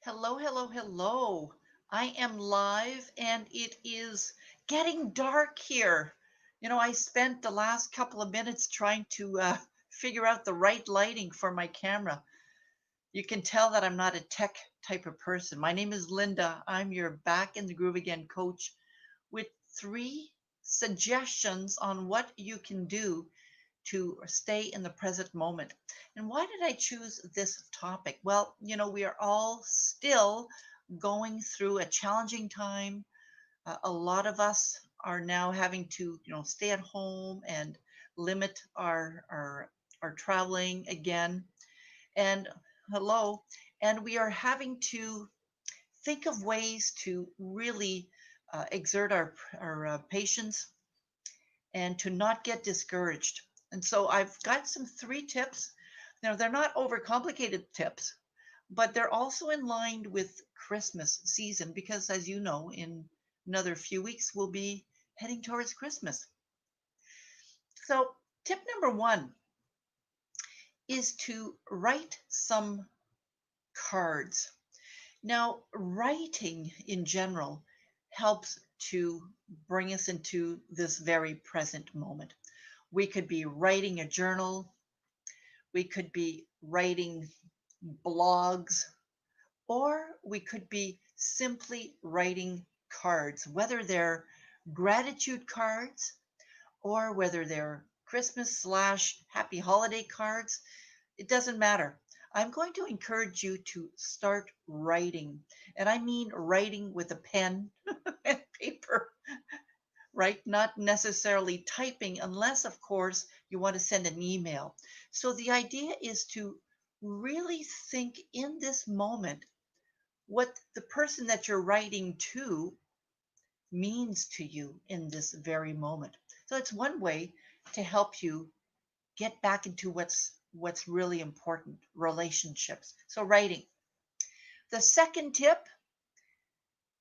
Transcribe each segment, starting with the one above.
Hello, hello, hello. I am live and it is getting dark here. I spent the last couple of minutes trying to figure out the right lighting for my camera. You can tell that I'm not a tech type of person. My name is Linda. I'm your Back in the Groove Again coach with three suggestions on what you can do to stay in the present moment. And why did I choose this topic? Well, we are all still going through a challenging time. A lot of us are now having to, stay at home and limit our traveling again. And hello, and we are having to think of ways to really exert our patience and to not get discouraged. And so I've got some three tips. Now, they're not overcomplicated tips, but they're also in line with Christmas season because, as you know, in another few weeks, we'll be heading towards Christmas. So, tip number one is to write some cards. Now, writing in general helps to bring us into this very present moment. We could be writing a journal, we could be writing blogs, or we could be simply writing cards, whether they're gratitude cards or whether they're Christmas slash happy holiday cards. It doesn't matter. I'm going to encourage you to start writing. And I mean writing with a pen and paper, right? Not necessarily typing, unless, of course, you want to send an email. So the idea is to really think in this moment what the person that you're writing to means to you in this very moment. So it's one way to help you get back into what's really important, relationships. So writing. The second tip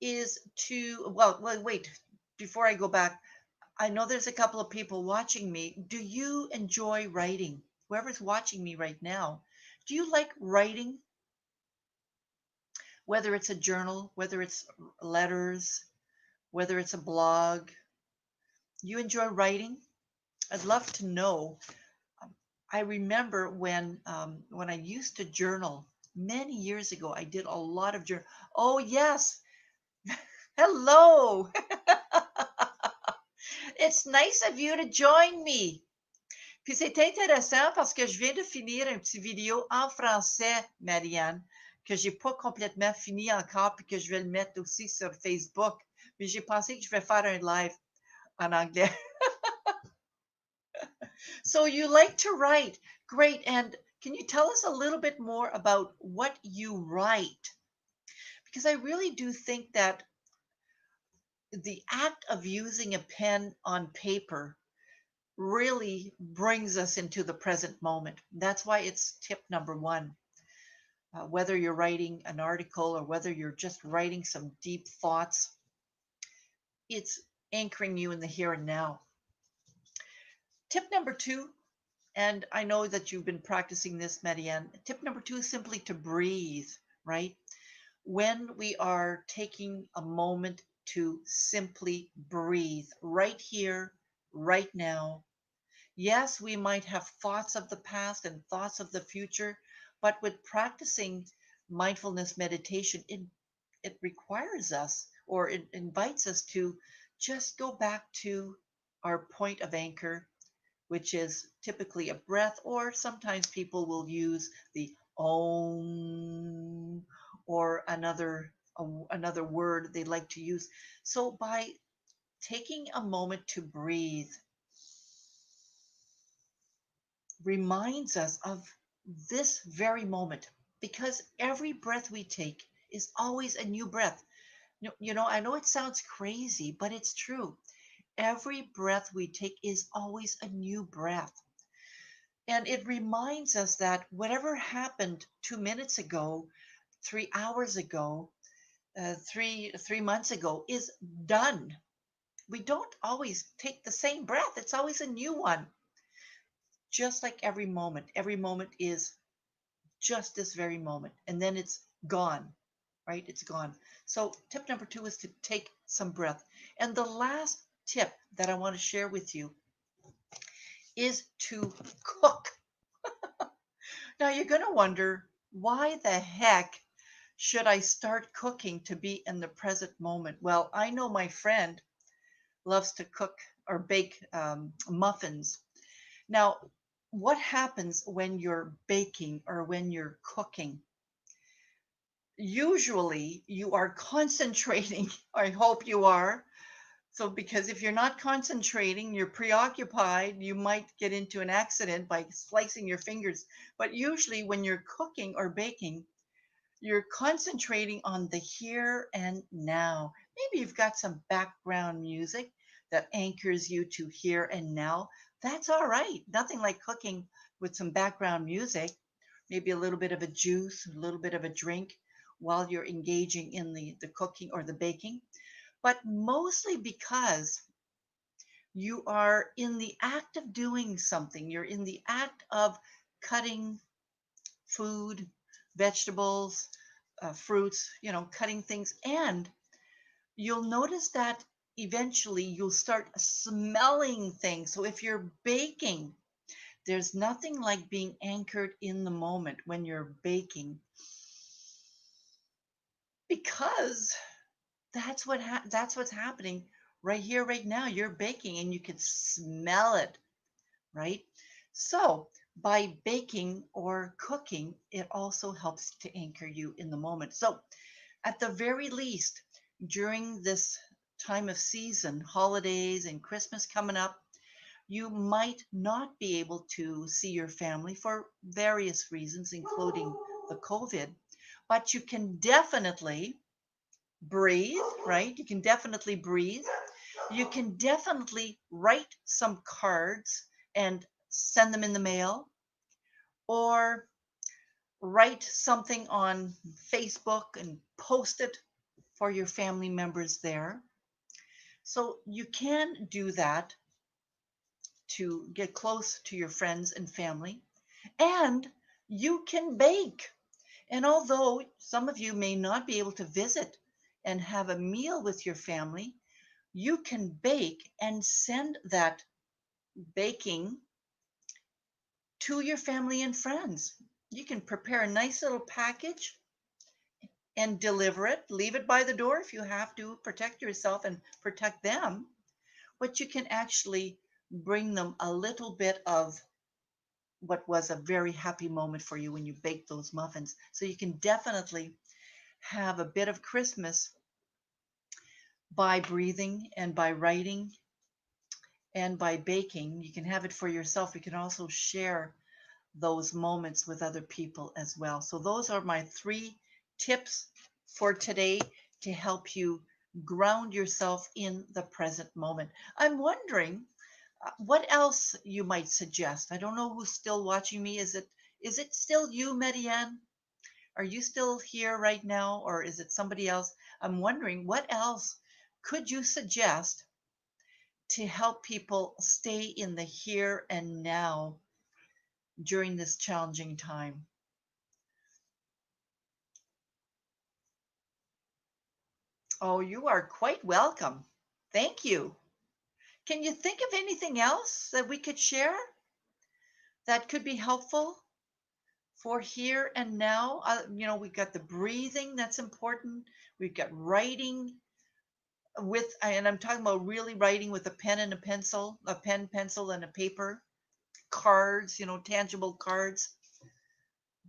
is to wait, before I go back, I know there's a couple of people watching me. Do you enjoy writing? Whoever's watching me right now, do you like writing? Whether it's a journal, whether it's letters, whether it's a blog, you enjoy writing? I'd love to know. I remember when I used to journal many years ago. I did a lot of journal. Oh yes, hello. It's nice of you to join me. Puis c'est intéressant parce que je viens de finir un petit vidéo en français, Marianne, que j'ai pas complètement fini encore, puis que je vais le mettre aussi sur Facebook. Mais j'ai pensé que je vais faire un live en anglais. So you like to write. Great. And can you tell us a little bit more about what you write? Because I really do think that the act of using a pen on paper really brings us into the present moment. That's why it's tip number one. Whether you're writing an article or whether you're just writing some deep thoughts, it's anchoring you in the here and now. Tip number two, and I know that you've been practicing this, Marianne. Tip number two is simply to breathe, right? When we are taking a moment to simply breathe right here, right now. Yes, we might have thoughts of the past and thoughts of the future, but with practicing mindfulness meditation, it requires us, or it invites us to just go back to our point of anchor, which is typically a breath, or sometimes people will use the om or another word they like to use. So by taking a moment to breathe reminds us of this very moment, because every breath we take is always a new breath. I know it sounds crazy, but it's true. Every breath we take is always a new breath. And it reminds us that whatever happened 2 minutes ago, 3 hours ago, three months ago is done. We don't always take the same breath. It's always a new one. Just like every moment is just this very moment, and then it's gone. right? It's gone. So tip number two is to take some breath. And the last tip that I want to share with you is to cook. Now you're going to wonder, why the heck should I start cooking to be in the present moment? Well, I know my friend loves to cook or bake muffins. Now, what happens when you're baking or when you're cooking? Usually you are concentrating. I hope you are. So, because if you're not concentrating, you're preoccupied, you might get into an accident by slicing your fingers. But usually, when you're cooking or baking, you're concentrating on the here and now. Maybe you've got some background music that anchors you to here and now. That's all right. Nothing like cooking with some background music, maybe a little bit of a juice, a little bit of a drink while you're engaging in the cooking or the baking. But mostly because you are in the act of doing something, you're in the act of cutting food, vegetables, fruits, cutting things. And you'll notice that eventually you'll start smelling things. So if you're baking, there's nothing like being anchored in the moment when you're baking, because that's what's happening right here, right now. You're baking and you can smell it, right? So by baking or cooking, it also helps to anchor you in the moment. So at the very least, during this time of season, holidays and Christmas coming up, you might not be able to see your family for various reasons, including the COVID, but you can definitely breathe, right? You can definitely breathe. You can definitely write some cards and send them in the mail, or write something on Facebook and post it for your family members there. So you can do that to get close to your friends and family. And you can bake. And although some of you may not be able to visit and have a meal with your family, you can bake and send that baking to your family and friends. You can prepare a nice little package and deliver it, leave it by the door if you have to protect yourself and protect them. But you can actually bring them a little bit of what was a very happy moment for you when you baked those muffins. So you can definitely have a bit of Christmas by breathing and by writing and by baking. You can have it for yourself. You can also share those moments with other people as well. So those are my three tips for today to help you ground yourself in the present moment. I'm wondering what else you might suggest. I don't know who's still watching me. Is it still you, Mediane? Are you still here right now, or is it somebody else? I'm wondering what else could you suggest to help people stay in the here and now during this challenging time? Oh, you are quite welcome. Thank you. Can you think of anything else that we could share that could be helpful for here and now? We've got the breathing that's important. We've got writing and I'm talking about really writing with a pen and a pencil, a pen, pencil, and a paper, cards, tangible cards.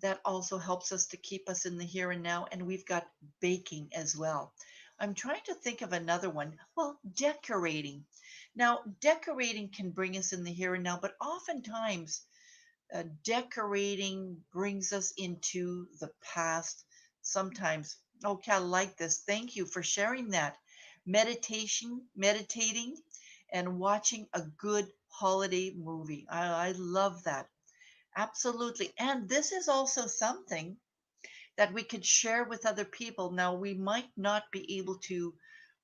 That also helps us to keep us in the here and now. And we've got baking as well. I'm trying to think of another one. Well, decorating. Now, decorating can bring us in the here and now, but oftentimes decorating brings us into the past. Sometimes, okay, I like this. Thank you for sharing that. Meditating, and watching a good holiday movie. I love that. Absolutely. And this is also something that we could share with other people. Now, we might not be able to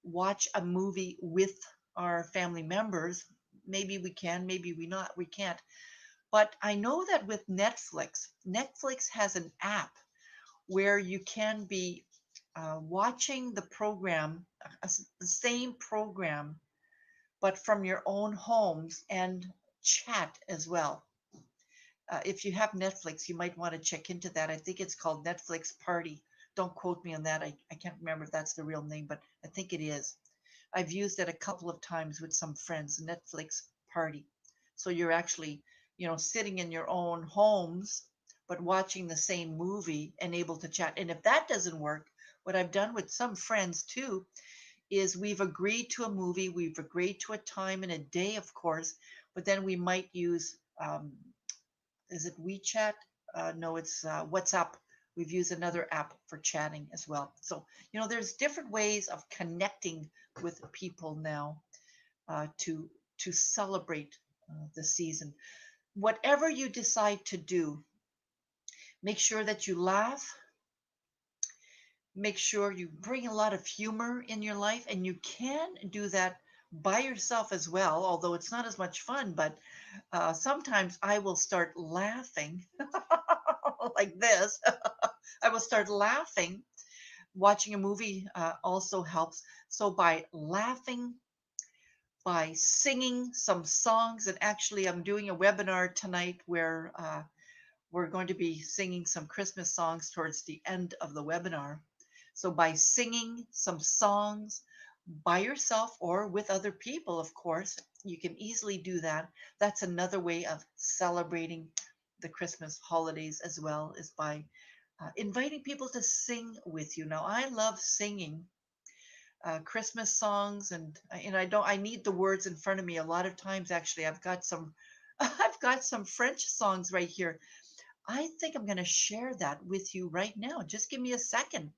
watch a movie with our family members. Maybe we can, maybe we can't. But I know that with Netflix has an app where you can be watching the program, the same program, but from your own homes and chat as well. If you have Netflix, you might want to check into that. I think it's called Netflix Party. Don't quote me on that. I can't remember if that's the real name, but I think it is. I've used it a couple of times with some friends, Netflix Party. So you're actually, sitting in your own homes, but watching the same movie and able to chat. And if that doesn't work, what I've done with some friends too is we've agreed to a movie, we've agreed to a time and a day, of course, but then we might use, is it WeChat? No, it's WhatsApp. We've used another app for chatting as well. So, there's different ways of connecting with people now to celebrate the season. Whatever you decide to do, make sure that you laugh. Make sure you bring a lot of humor in your life, and you can do that by yourself as well, although it's not as much fun. But sometimes I will start laughing like this. I will start laughing. Watching a movie also helps. So by laughing, by singing some songs, and actually I'm doing a webinar tonight where we're going to be singing some Christmas songs towards the end of the webinar. So by singing some songs by yourself or with other people, of course, you can easily do that. That's another way of celebrating the Christmas holidays, as well as by inviting people to sing with you. Now, I love singing Christmas songs, and I need the words in front of me. A lot of times, actually, I've got some I've got some French songs right here. I think I'm going to share that with you right now. Just give me a second.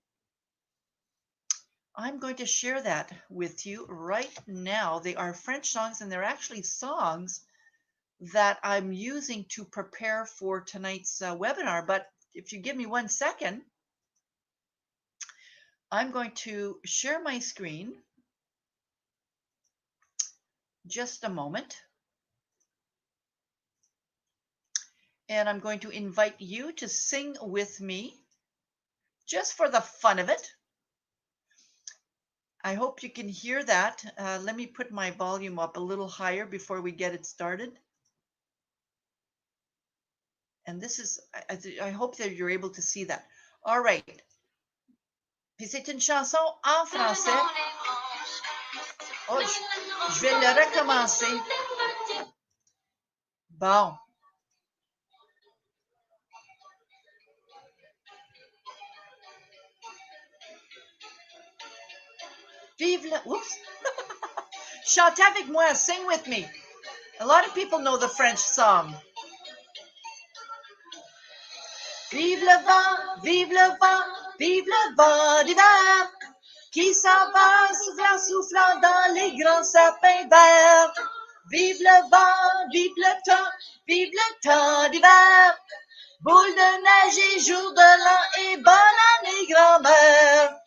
I'm going to share that with you right now. They are French songs, and they're actually songs that I'm using to prepare for tonight's webinar. But if you give me 1 second, I'm going to share my screen. Just a moment. And I'm going to invite you to sing with me just for the fun of it. I hope you can hear that. Let me put my volume up a little higher before we get it started. And this is, I hope that you're able to see that. All right. Puis c'est une chanson en français. Oh, je vais le recommencer. Bon. Vive le... Oups. Chantez avec moi. Sing with me. A lot of people know the French song. Vive le vent, vive le vent, vive le vent d'hiver qui s'en va soufflant, soufflant dans les grands sapins verts. Vive le vent, vive le temps d'hiver. Boule de neige et jour de l'an et bonne année grand-mère.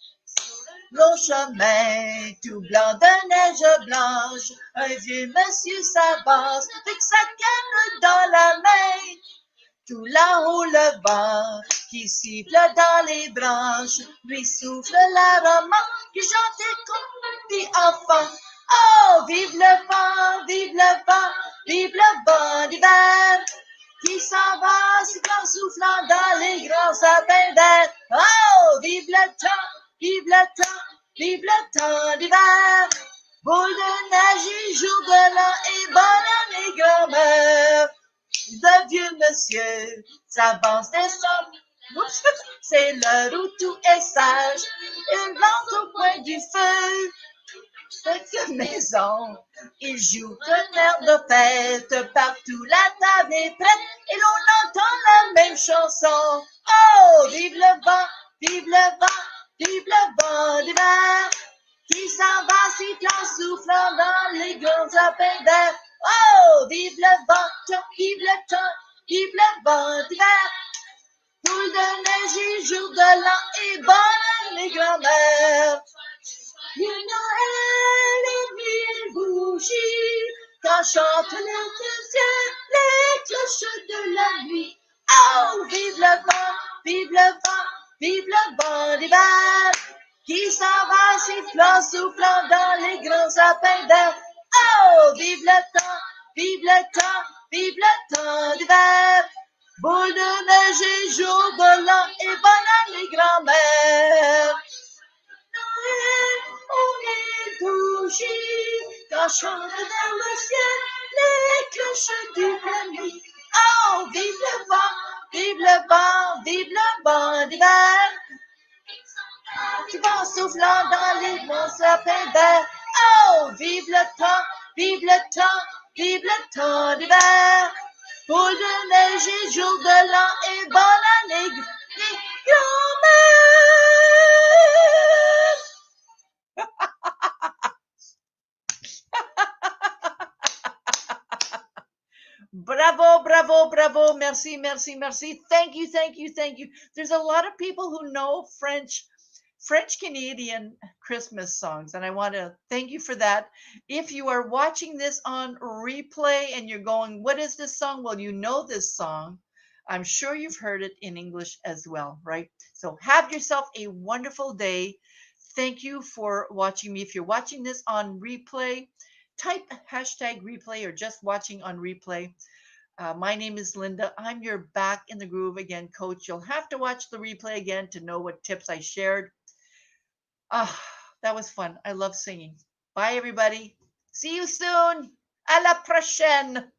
Long chemin tout blanc de neige blanche, un vieux monsieur s'avance avec sa canne dans la main. Tout là-haut le vent qui siffle dans les branches, lui souffle la romance qui chantait comme des enfants. Oh, vive le vent, vive le vent, vive le vent d'hiver, qui s'en va sifflant, soufflant dans les grands sapins verts. Oh, vive le temps, vive le temps, vive le temps d'hiver, boule de neige et jour de l'an et bonne année grand-mère. Le vieux monsieur s'avance des sommes. C'est l'heure où tout est sage. Il lance au coin du feu. Cette maison, il joue un air de fête. Partout la table est prête et l'on entend la même chanson. Oh, vive le vent, vive le vent, vive le vent d'hiver qui s'en va sifflant, soufflant dans les grands sapins verts. Oh, vive le vent, vive le temps, vive le vent d'hiver. Boule de neige et jour de l'an et bonne année grand-mère. Le Noël est mille bougies quand chantent les chrétiens les cloches de la nuit. Oh, vive le vent, vive le vent, vive le vent d'hiver qui s'en va sifflant, soufflant dans les grands sapins d'herbe. Oh, vive le temps, vive le temps, vive le temps d'hiver. Boule de neige et jour de l'an et bonne année grand-mère. Noël, on est bougies, quand chantent dans le ciel les cloches du plein nuit. Oh, vive le vent, vive le vent, vive le vent d'hiver. Tu vas soufflant dans les monts sapins verts. Oh, vive le temps, vive le temps, vive le temps d'hiver. Boule de neige et jour de l'an et bonne année, grand-mère. Bravo, bravo, bravo. Merci, merci, merci. Thank you, thank you, thank you. There's a lot of people who know French Canadian Christmas songs, and I want to thank you for that. If you are watching this on replay and you're going, what is this song? Well, you know this song. I'm sure you've heard it in English as well, right? So have yourself a wonderful day. Thank you for watching me. If you're watching this on replay, type hashtag replay or just watching on replay. My name is Linda. I'm your back in the groove again coach. You'll have to watch the replay again to know what tips I shared. Ah, that was fun. I love singing. Bye, everybody. See you soon. À la prochaine.